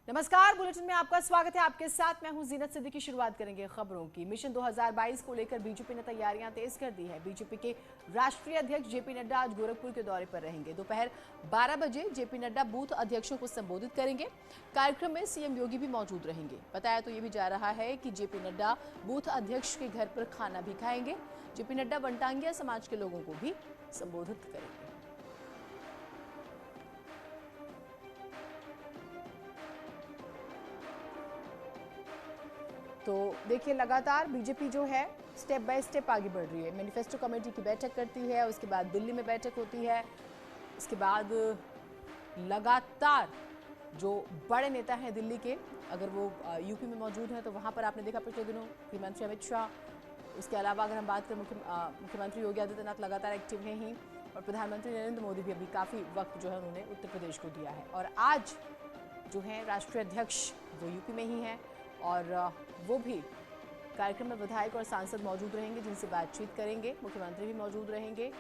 नमस्कार, बुलेटिन में आपका स्वागत है। आपके साथ मैं हूं जीनत सिद्दीकी। शुरुआत करेंगे खबरों की। मिशन 2022 को लेकर बीजेपी ने तैयारियां तेज कर दी है। बीजेपी के राष्ट्रीय अध्यक्ष जेपी नड्डा आज गोरखपुर के दौरे पर रहेंगे। दोपहर 12 बजे जेपी नड्डा बूथ अध्यक्षों को संबोधित करेंगे। कार्यक्रम में सीएम योगी भी मौजूद रहेंगे। बताया तो ये भी जा रहा है कि जेपी नड्डा बूथ अध्यक्ष के घर पर खाना भी खाएंगे। जेपी नड्डा वनटांगिया समाज के लोगों को भी संबोधित करेंगे। तो देखिए, लगातार बीजेपी जो है स्टेप बाय स्टेप आगे बढ़ रही है। मैनिफेस्टो कमेटी की बैठक करती है, उसके बाद दिल्ली में बैठक होती है, उसके बाद लगातार जो बड़े नेता हैं दिल्ली के, अगर वो यूपी में मौजूद हैं तो वहाँ पर आपने देखा पिछले दिनों गृहमंत्री अमित शाह। उसके अलावा अगर हम बात करें, मुख्यमंत्री योगी आदित्यनाथ लगातार एक्टिव हैं ही, और प्रधानमंत्री नरेंद्र मोदी भी अभी काफ़ी वक्त जो है उन्होंने उत्तर प्रदेश को दिया है। और आज जो है राष्ट्रीय अध्यक्ष वो यूपी में ही हैं, और वो भी कार्यक्रम में विधायक और सांसद मौजूद रहेंगे जिनसे बातचीत करेंगे। मुख्यमंत्री भी मौजूद रहेंगे।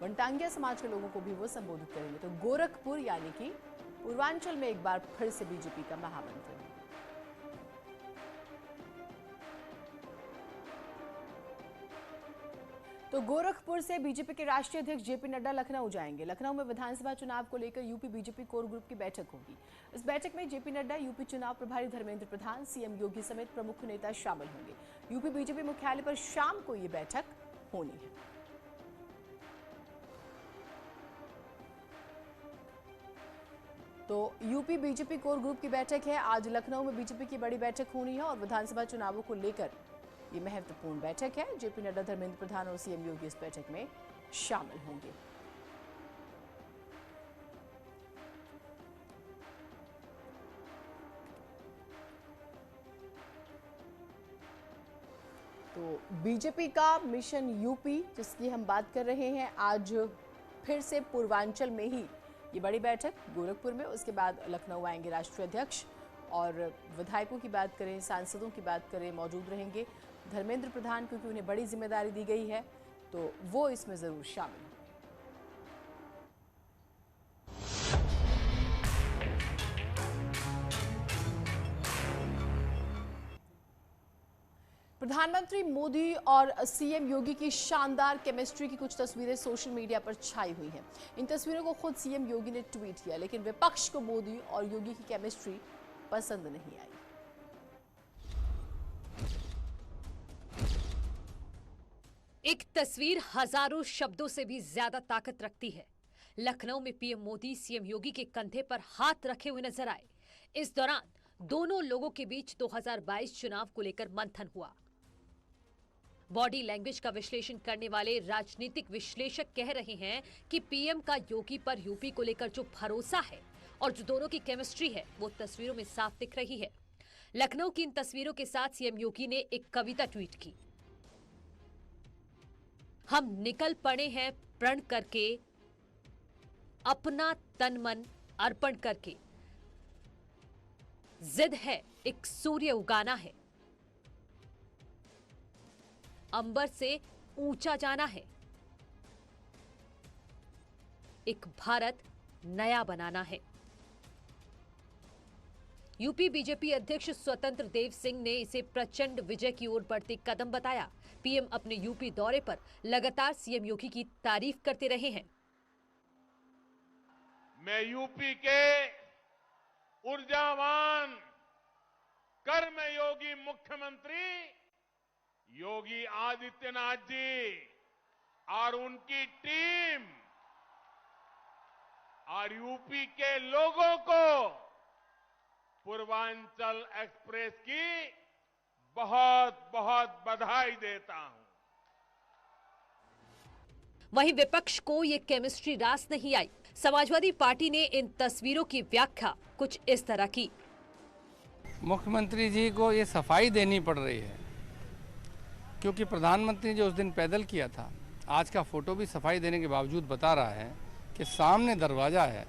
वनटांगिया समाज के लोगों को भी वो संबोधित करेंगे। तो गोरखपुर यानी कि पूर्वांचल में एक बार फिर से बीजेपी का महामंत्र। तो गोरखपुर से बीजेपी के राष्ट्रीय अध्यक्ष जेपी नड्डा लखनऊ जाएंगे। लखनऊ में विधानसभा चुनाव को लेकर यूपी बीजेपी कोर ग्रुप की बैठक होगी। इस बैठक में जेपी नड्डा, यूपी चुनाव प्रभारी धर्मेंद्र प्रधान, सीएम योगी समेत प्रमुख नेता शामिल होंगे। यूपी बीजेपी मुख्यालय पर शाम को ये बैठक होनी है। तो यूपी बीजेपी कोर ग्रुप की बैठक है। आज लखनऊ में बीजेपी की बड़ी बैठक होनी है और विधानसभा चुनावों को लेकर ये महत्वपूर्ण बैठक है। जेपी नड्डा, धर्मेंद्र प्रधान और सीएम योगी इस बैठक में शामिल होंगे। तो बीजेपी का मिशन यूपी, जिसकी हम बात कर रहे हैं, आज फिर से पूर्वांचल में ही ये बड़ी बैठक गोरखपुर में। उसके बाद लखनऊ आएंगे राष्ट्रीय अध्यक्ष, और विधायकों की बात करें, सांसदों की बात करें, मौजूद रहेंगे। धर्मेंद्र प्रधान, क्योंकि उन्हें बड़ी जिम्मेदारी दी गई है, तो वो इसमें जरूर शामिल हैं। प्रधानमंत्री मोदी और सीएम योगी की शानदार केमिस्ट्री की कुछ तस्वीरें सोशल मीडिया पर छाई हुई हैं। इन तस्वीरों को खुद सीएम योगी ने ट्वीट किया, लेकिन विपक्ष को मोदी और योगी की केमिस्ट्री पसंद नहीं आई। एक तस्वीर हजारों शब्दों से भी ज्यादा ताकत रखती है। लखनऊ में पीएम मोदी सीएम योगी के कंधे पर हाथ रखे हुए नजर आए। इस दौरान दोनों लोगों के बीच 2022 चुनाव को लेकर मंथन हुआ। बॉडी लैंग्वेज का विश्लेषण करने वाले राजनीतिक विश्लेषक कह रहे हैं कि पीएम का योगी पर यूपी को लेकर जो भरोसा है और जो दोनों की केमिस्ट्री है, वो तस्वीरों में साफ दिख रही है। लखनऊ की इन तस्वीरों के साथ सीएम योगी ने एक कविता ट्वीट की। हम निकल पड़े हैं प्रण करके, अपना तन मन अर्पण करके। जिद है एक सूर्य उगाना है, अंबर से ऊंचा जाना है, एक भारत नया बनाना है। यूपी बीजेपी अध्यक्ष स्वतंत्र देव सिंह ने इसे प्रचंड विजय की ओर बढ़ते कदम बताया। पीएम अपने यूपी दौरे पर लगातार सीएम योगी की तारीफ करते रहे हैं। मैं यूपी के ऊर्जावान कर्मयोगी मुख्यमंत्री योगी आदित्यनाथ जी और उनकी टीम और यूपी के लोगों को पूर्वांचल एक्सप्रेस की बहुत बहुत बधाई देता हूं। वहीं विपक्ष को ये केमिस्ट्री रास नहीं आई। समाजवादी पार्टी ने इन तस्वीरों की व्याख्या कुछ इस तरह की। मुख्यमंत्री जी को ये सफाई देनी पड़ रही है, क्योंकि प्रधानमंत्री जो उस दिन पैदल किया था, आज का फोटो भी सफाई देने के बावजूद बता रहा है कि सामने दरवाजा है।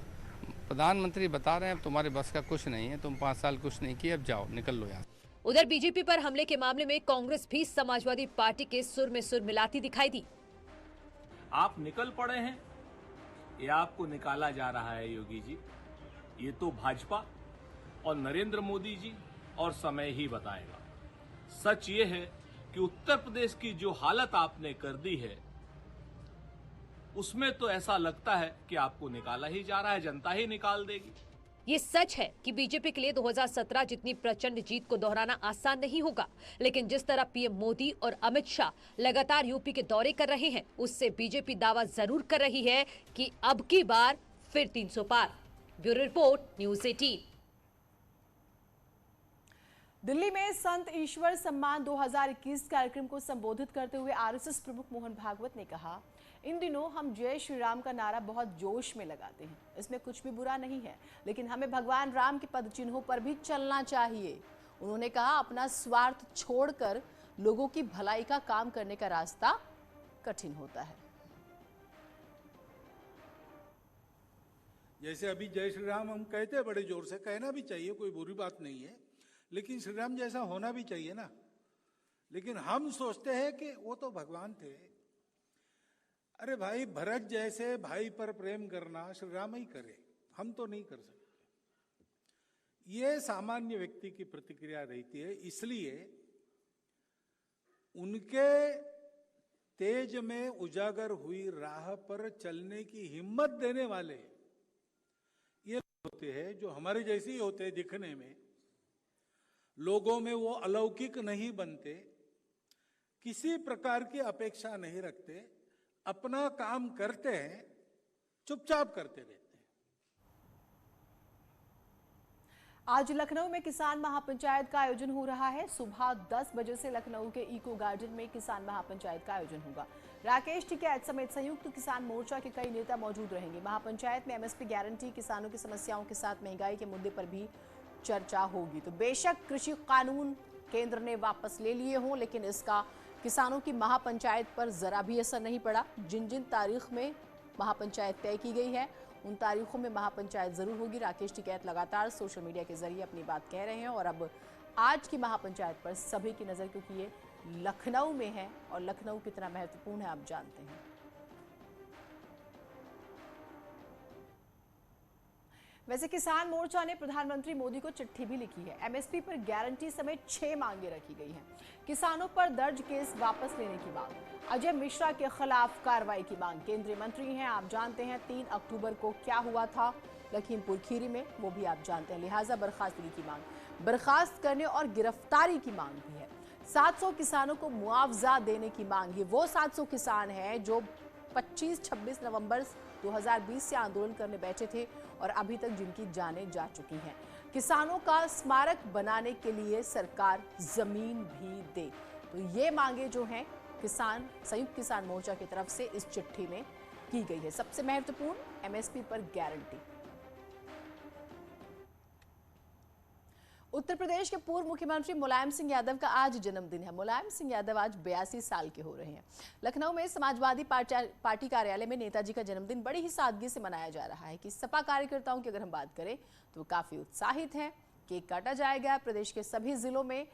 प्रधानमंत्री बता रहे हैं अब तुम्हारे बस का कुछ नहीं है, तुम 5 साल कुछ नहीं किए, अब जाओ निकल लो यहाँ। उधर बीजेपी पर हमले के मामले में कांग्रेस भी समाजवादी पार्टी के सुर में सुर मिलाती दिखाई दी। आप निकल पड़े हैं या आपको निकाला जा रहा है योगी जी? ये तो भाजपा और नरेंद्र मोदी जी और समय ही बताएगा। सच ये है कि उत्तर प्रदेश की जो हालत आपने कर दी है, उसमें तो ऐसा लगता है कि आपको निकाला ही जा रहा है, जनता ही निकाल देगी। ये सच है कि बीजेपी के लिए 2017 जितनी प्रचंड जीत को दोहराना आसान नहीं होगा, लेकिन जिस तरह पीएम मोदी और अमित शाह लगातार यूपी के दौरे कर रहे हैं, उससे बीजेपी दावा जरूर कर रही है कि अब की बार फिर 300 पार। Bureau report, news 18। दिल्ली में संत ईश्वर सम्मान 2021 कार्यक्रम को संबोधित करते हुए आरएसएस प्रमुख मोहन भागवत ने कहा, इन दिनों हम जय श्री राम का नारा बहुत जोश में लगाते हैं, इसमें कुछ भी बुरा नहीं है, लेकिन हमें भगवान राम के पद चिन्हों पर भी चलना चाहिए। उन्होंने कहा, अपना स्वार्थ छोड़कर लोगों की भलाई का काम करने का रास्ता कठिन होता है। जैसे अभी जय श्री राम हम कहते हैं, बड़े जोर से कहना भी चाहिए, कोई बुरी बात नहीं है, लेकिन श्री राम जैसा होना भी चाहिए ना। लेकिन हम सोचते हैं कि वो तो भगवान थे। अरे भाई, भरत जैसे भाई पर प्रेम करना श्री राम ही करे, हम तो नहीं कर सकते। ये सामान्य व्यक्ति की प्रतिक्रिया रहती है, इसलिए उनके तेज में उजागर हुई राह पर चलने की हिम्मत देने वाले ये होते हैं, जो हमारे जैसे ही होते हैं दिखने में, लोगों में वो अलौकिक नहीं बनते, किसी प्रकार की अपेक्षा नहीं रखते, अपना काम करते हैं, चुपचाप करते रहते हैं। आज लखनऊ में किसान महापंचायत का आयोजन हो रहा है। सुबह 10 बजे से लखनऊ के इको गार्डन में किसान महापंचायत का आयोजन होगा। राकेश टिकैत समेत संयुक्त किसान मोर्चा के कई नेता मौजूद रहेंगे। महापंचायत में एमएसपी गारंटी, किसानों की समस्याओं के साथ महंगाई के मुद्दे पर भी चर्चा होगी। तो बेशक कृषि कानून केंद्र ने वापस ले लिए हों, लेकिन इसका किसानों की महापंचायत पर जरा भी असर नहीं पड़ा। जिन जिन तारीख में महापंचायत तय की गई है, उन तारीखों में महापंचायत जरूर होगी। राकेश टिकैत लगातार सोशल मीडिया के जरिए अपनी बात कह रहे हैं और अब आज की महापंचायत पर सभी की नजर, क्योंकि ये लखनऊ में है और लखनऊ कितना महत्वपूर्ण है आप जानते हैं। वैसे किसान मोर्चा ने प्रधानमंत्री मोदी को चिट्ठी भी लिखी है। एमएसपी पर गारंटी समेत 6 मांगे रखी गई हैं। किसानों पर दर्ज केस वापस लेने की मांग, अजय मिश्रा के खिलाफ कार्रवाई की मांग। केंद्रीय मंत्री हैं, आप जानते हैं 3 अक्टूबर को क्या हुआ था लखीमपुर खीरी में, वो भी आप जानते हैं, लिहाजा बर्खास्तगी की मांग, बर्खास्त करने और गिरफ्तारी की मांग भी है। 700 किसानों को मुआवजा देने की मांग। ये वो 700 किसान हैं जो 25-26 नवंबर 2020 से आंदोलन करने बैठे थे और अभी तक जिनकी जानें जा चुकी हैं। किसानों का स्मारक बनाने के लिए सरकार जमीन भी दे। तो ये मांगे जो हैं किसान संयुक्त किसान मोर्चा की तरफ से इस चिट्ठी में की गई है। सबसे महत्वपूर्ण एमएसपी पर गारंटी। उत्तर प्रदेश के पूर्व मुख्यमंत्री मुलायम सिंह यादव का आज जन्मदिन है। मुलायम सिंह यादव आज 82 साल के हो रहे हैं। लखनऊ में समाजवादी पार्टी कार्यालय में नेताजी का जन्मदिन बड़ी ही सादगी से मनाया जा रहा है। कि सपा कार्यकर्ताओं की अगर हम बात करें तो काफी उत्साहित हैं। केक काटा जाएगा। प्रदेश के सभी जिलों में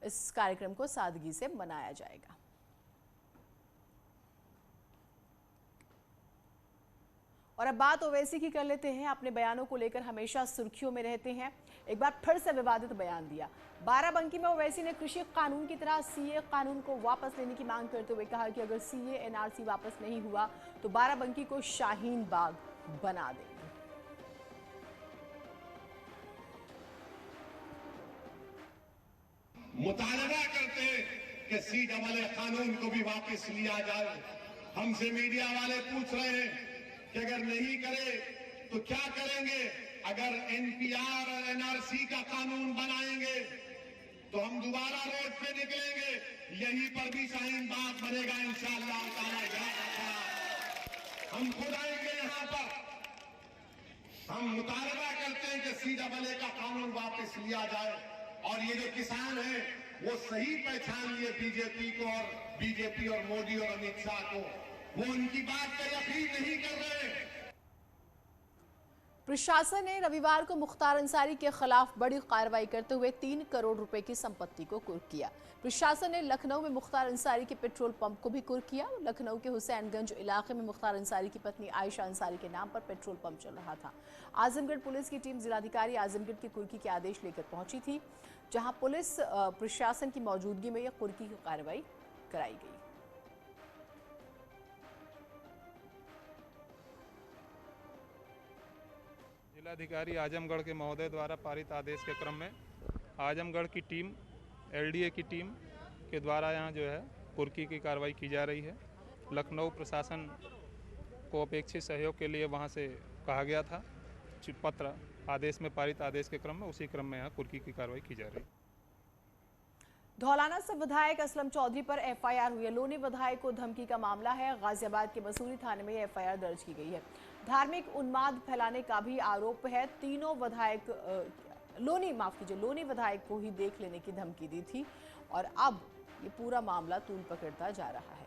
इस कार्यक्रम को सादगी से मनाया जाएगा। और अब बात ओवैसी की कर लेते हैं। अपने बयानों को लेकर हमेशा सुर्खियों में रहते हैं। एक बार फिर से विवादित बयान दिया। बाराबंकी में ओवैसी ने कृषि कानून की तरह सीए कानून को वापस लेने की मांग करते हुए कहा कि अगर सीए एनआरसी वापस नहीं हुआ तो बाराबंकी को शाहीन बाग बना देंगे। मुतालबा करते कि सीएए कानून को भी वापस लिया जाए। हमसे मीडिया वाले पूछ रहे हैं कि अगर नहीं करे तो क्या करेंगे। अगर एनपीआर और एनआरसी का कानून बनाएंगे तो हम दोबारा रोड पे निकलेंगे। यहीं पर भी शाहीन बाग बनेगा इंशाअल्लाह ताला। हम खुद आएंगे यहाँ पर। हम मुतालबा करते हैं कि सीएए का कानून वापस लिया जाए और ये जो किसान हैं वो सही पहचान लिए बीजेपी को और बीजेपी और मोदी और अमित शाह को। वो उनकी बात पर यकीन नहीं कर रहे। प्रशासन ने रविवार को मुख्तार अंसारी के खिलाफ बड़ी कार्रवाई करते हुए 3 करोड़ रुपए की संपत्ति को कुर्क किया। प्रशासन ने लखनऊ में मुख्तार अंसारी के पेट्रोल पंप को भी कुर्क किया। लखनऊ के हुसैनगंज इलाके में मुख्तार अंसारी की पत्नी आयशा अंसारी के नाम पर पेट्रोल पंप चल रहा था। आजमगढ़ पुलिस की टीम जिलाधिकारी आजमगढ़ की कुर्की के आदेश लेकर पहुंची थी, जहां पुलिस प्रशासन की मौजूदगी में यह कुर्की की कार्रवाई कराई गई। जिलाधिकारी आजमगढ़ के महोदय द्वारा पारित आदेश के क्रम में आजमगढ़ की टीम, एलडीए की टीम के द्वारा यहाँ जो है कुर्की की कार्रवाई की जा रही है। लखनऊ प्रशासन को अपेक्षित सहयोग के लिए वहाँ से कहा गया था। पत्र आदेश में पारित आदेश के क्रम में उसी क्रम में यहाँ कुर्की की कार्रवाई की जा रही है। धौलाना से विधायक असलम चौधरी पर एफआईआर हुई है। लोनी विधायक को धमकी का मामला है। गाजियाबाद के मसूरी थाने में एफआईआर दर्ज की गई है। धार्मिक उन्माद फैलाने का भी आरोप है। तीनों विधायक लोनी विधायक को ही देख लेने की धमकी दी थी और अब ये पूरा मामला तूल पकड़ता जा रहा है।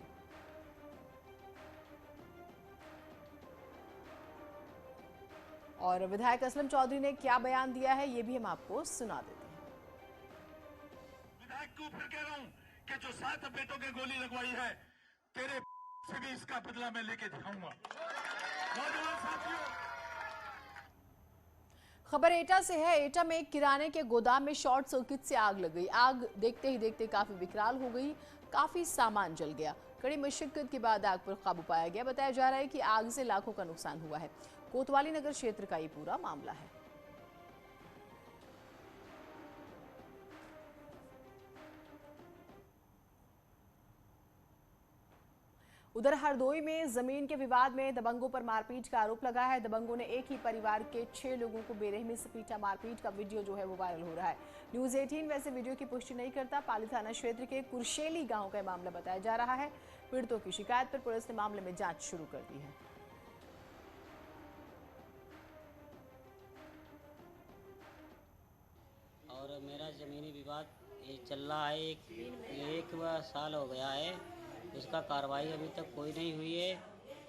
और विधायक असलम चौधरी ने क्या बयान दिया है, ये भी हम आपको सुना देते हैं। विधायक को फिर कह रहा हूं कि जो 7 बेटों के गोली लगवाई है, तेरे से भी इसका बदला मैं लेके दिखाऊंगा। नौजवान साथियों, खबर एटा से है। एटा में एक किराने के गोदाम में शॉर्ट सर्किट से आग लग गई। आग देखते ही देखते काफी विकराल हो गई, काफी सामान जल गया। कड़ी मशक्कत के बाद आग पर काबू पाया गया। बताया जा रहा है कि आग से लाखों का नुकसान हुआ है। कोतवाली नगर क्षेत्र का ये पूरा मामला है। उधर हरदोई में जमीन के विवाद में दबंगों पर मारपीट का आरोप लगा है। दबंगों ने एक ही परिवार के 6 लोगों को बेरहमी से पीटा। मारपीट का वीडियो जो है वो वायरल हो रहा है। न्यूज़ 18 वैसे वीडियो की पुष्टि नहीं करता। पाली थाना क्षेत्र के कुरशेली गांव का मामला बताया जा रहा है। पीड़ितों की शिकायत पर पुलिस ने मामले में जांच शुरू कर दी है। और मेरा ज़मीनी विवाद ये चल रहा है, एक साल हो गया है। उसका कार्रवाई अभी तक कोई नहीं हुई है।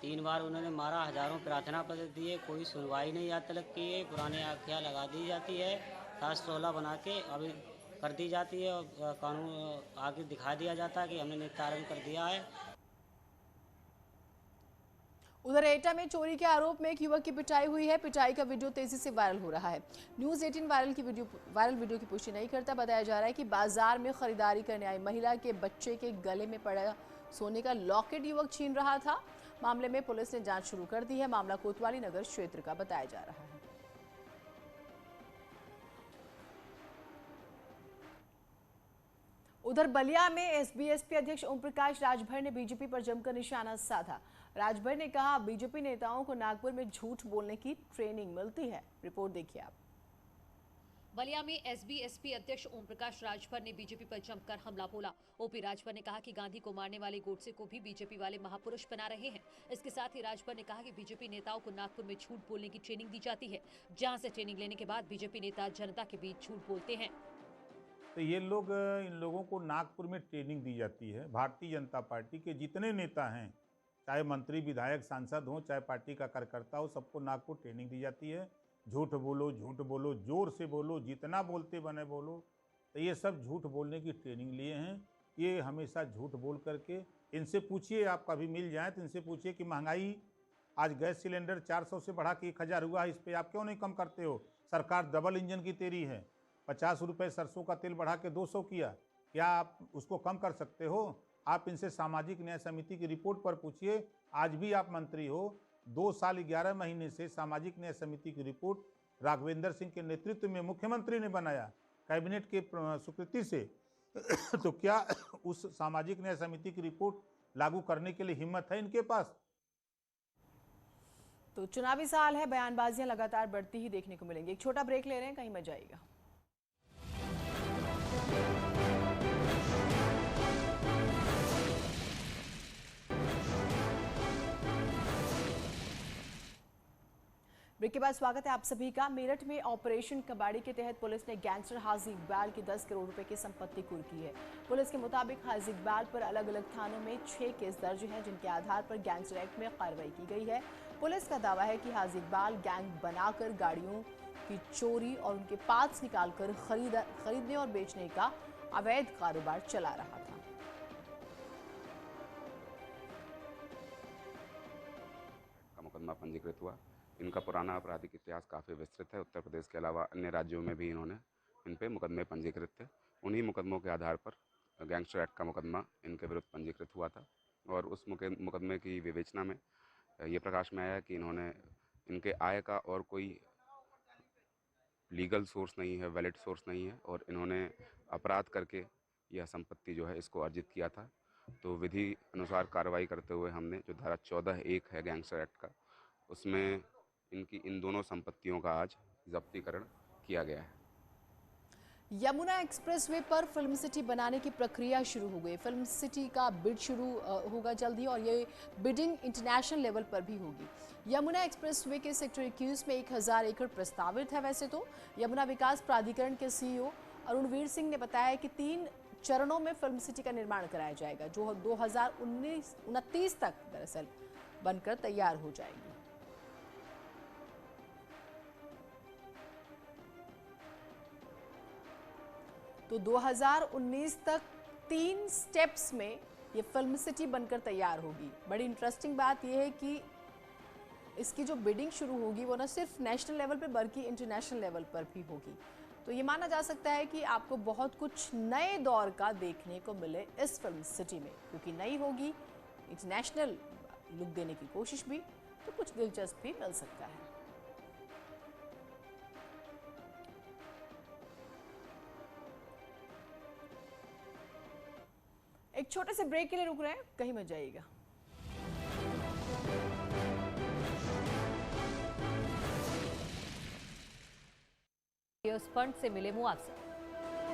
3 बार उन्होंने मारा, हजारों प्रार्थना पत्र दिए, कोई सुनवाई नहीं आज तक की है। पुरानी आख्या लगा दी जाती है, खास 16 बना के अभी कर दी जाती है और कानून आगे दिखा दिया जाता है कि हमने निस्तारण कर दिया है। उधर एटा में चोरी के आरोप में एक युवक की पिटाई हुई है। पिटाई का वीडियो तेजी से वायरल हो रहा है। न्यूज़ 18 वायरल वीडियो की पुष्टि नहीं करता। बताया जा रहा है कि बाजार में खरीदारी करने आई महिला के बच्चे के गले में पड़ा सोने का लॉकेट युवक छीन रहा था। मामले में पुलिस ने जांच शुरू कर दी है। मामला कोतवाली नगर क्षेत्र का बताया जा रहा है। उधर बलिया में एसबीएसपी अध्यक्ष ओम प्रकाश राजभर ने बीजेपी पर जमकर निशाना साधा। राजभर ने कहा, बीजेपी नेताओं को नागपुर में झूठ बोलने की ट्रेनिंग मिलती है। रिपोर्ट देखिए आप। बलिया में एसबीएसपी अध्यक्ष ओम प्रकाश राजभर ने बीजेपी पर जमकर हमला बोला। ओपी राजभर ने कहा कि गांधी को मारने वाले गोडसे को भी बीजेपी वाले महापुरुष बना रहे हैं। इसके साथ ही राजभर ने कहा कि बीजेपी नेताओं को नागपुर में झूठ बोलने की ट्रेनिंग दी जाती है, जहां से ट्रेनिंग लेने के बाद बीजेपी नेता जनता के बीच झूठ बोलते हैं। तो ये लोग, इन लोगों को नागपुर में ट्रेनिंग दी जाती है। भारतीय जनता पार्टी के जितने नेता हैं, चाहे मंत्री, विधायक, सांसद हों, चाहे पार्टी का कार्यकर्ता हो, सबको नागपुर ट्रेनिंग दी जाती है। झूठ बोलो, जोर से बोलो, जितना बोलते बने बोलो। तो ये सब झूठ बोलने की ट्रेनिंग लिए हैं। ये हमेशा झूठ बोल करके, इनसे पूछिए, आप कभी मिल जाए तो इनसे पूछिए कि महंगाई आज गैस सिलेंडर 400 से बढ़ा के 1000 हुआ है, इस पर आप क्यों नहीं कम करते हो? सरकार डबल इंजन की तेरी है। 50 रुपये सरसों का तेल बढ़ा के 200 किया, क्या आप उसको कम कर सकते हो? आप इनसे सामाजिक न्याय समिति की रिपोर्ट पर पूछिए। आज भी आप मंत्री हो, 2 साल 11 महीने से सामाजिक न्याय समिति की रिपोर्ट राघवेंद्र सिंह के नेतृत्व में मुख्यमंत्री ने बनाया, कैबिनेट के स्वीकृति से। तो क्या उस सामाजिक न्याय समिति की रिपोर्ट लागू करने के लिए हिम्मत है इनके पास? तो चुनावी साल है, बयानबाजियां लगातार बढ़ती ही देखने को मिलेंगी। एक छोटा ब्रेक ले रहे हैं, कहीं मत जाइएगा। ब्रेक के बाद स्वागत है आप सभी का। मेरठ में ऑपरेशन कबाड़ी के तहत पुलिस ने गैंगस्टर हाजी इकबाल की 10 करोड़ रुपए की संपत्ति कुर्क की है। पुलिस के मुताबिक हाजी इकबाल पर अलग अलग थानों में 6 केस दर्ज हैं, जिनके आधार पर गैंगस्टर एक्ट में कार्रवाई की गई है। पुलिस का दावा है कि हाजी इकबाल गैंग बनाकर गाड़ियों की चोरी और उनके पार्ट्स निकालकर खरीदने और बेचने का अवैध कारोबार चला रहा था। का मुकदमा पंजीकृत हुआ। इनका पुराना आपराधिक इतिहास काफ़ी विस्तृत है। उत्तर प्रदेश के अलावा अन्य राज्यों में भी इन्होंने इन पे मुकदमे पंजीकृत थे। उन्हीं मुकदमों के आधार पर गैंगस्टर एक्ट का मुकदमा इनके विरुद्ध पंजीकृत हुआ था और उस मुकदमे की विवेचना में ये प्रकाश में आया कि इनके आय का और कोई लीगल सोर्स नहीं है, वैलिड सोर्स नहीं है और इन्होंने अपराध करके यह संपत्ति जो है इसको अर्जित किया था। तो विधि अनुसार कार्रवाई करते हुए हमने जो धारा 14(1) है गैंगस्टर एक्ट का, उसमें इनकी इन दोनों संपत्तियों का आज जब्तीकरण किया गया है। यमुना एक्सप्रेसवे पर फिल्म सिटी बनाने की प्रक्रिया शुरू हो गई। फिल्म सिटी का बिड शुरू होगा जल्द ही और ये बिडिंग इंटरनेशनल लेवल पर भी होगी। यमुना एक्सप्रेसवे के सेक्टर 21 में 1000 एकड़ प्रस्तावित है। वैसे तो यमुना विकास प्राधिकरण के सीईओ अरुणवीर सिंह ने बताया कि 3 चरणों में फिल्म सिटी का निर्माण कराया जाएगा, जो 2029 तक दरअसल बनकर तैयार हो जाएगी। तो 2019 तक 3 स्टेप्स में ये फिल्म सिटी बनकर तैयार होगी। बड़ी इंटरेस्टिंग बात यह है कि इसकी जो बिडिंग शुरू होगी वो न सिर्फ नेशनल लेवल पे बल्कि इंटरनेशनल लेवल पर भी होगी। तो ये माना जा सकता है कि आपको बहुत कुछ नए दौर का देखने को मिले इस फिल्म सिटी में, क्योंकि नई होगी, इंटरनेशनल लुक देने की कोशिश भी, तो कुछ दिलचस्प भी मिल सकता है। एक छोटे से ब्रेक के लिए रुक रहे हैं, कहीं मत जाइएगा। फंड से मिले मुआवजा।